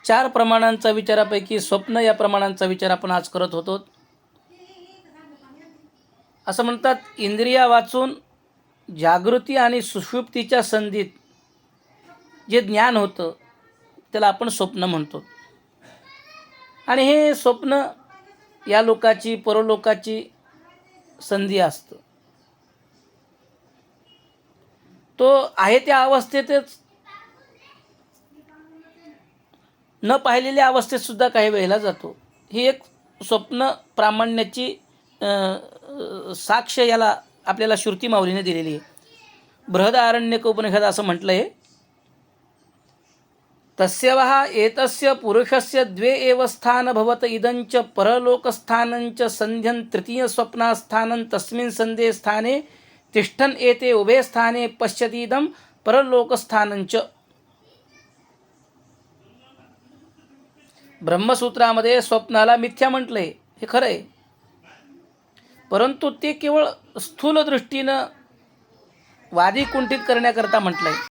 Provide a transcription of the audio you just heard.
चार प्रमाणांचा विचारापैकी स्वप्न या प्रमाणांचा विचार आपण आज करत होतो. असं म्हणतात, इंद्रिया वाचून जागृती आणि सुषुप्तीच्या संधीत जे ज्ञान होतं त्याला आपण स्वप्न म्हणतो. आणि हे स्वप्न या लोकाची परलोकाची संधी असतं. तो आहे त्या अवस्थेतच न पाहिलेल्या अवस्थेत सुद्धा काही वेळेला जातो. ही एक स्वप्न प्रामाण्याची साक्ष याला आपल्याला श्रुती माऊलीने दिलेली आहे. बृहदारण्यक उपनिषद असं म्हटलं आहे, तस्य वः एतस्य पुरुषस्य द्वे एव स्थान भवत इदंच परलोकस्थानंच संध्यं तृतीय स्वप्नास्थानं तस्मिन् संधे स्थाने तिष्ठन् एते उभे स्थाने पश्यतीदं परलोकस्थानंच. ब्रह्मसूत्रामध्ये स्वप्नाला मिथ्या म्हटलंय, हे खरं आहे, परंतु ते केवळ स्थूल दृष्टीनं वादी कुंठित करण्याकरता म्हटलंय.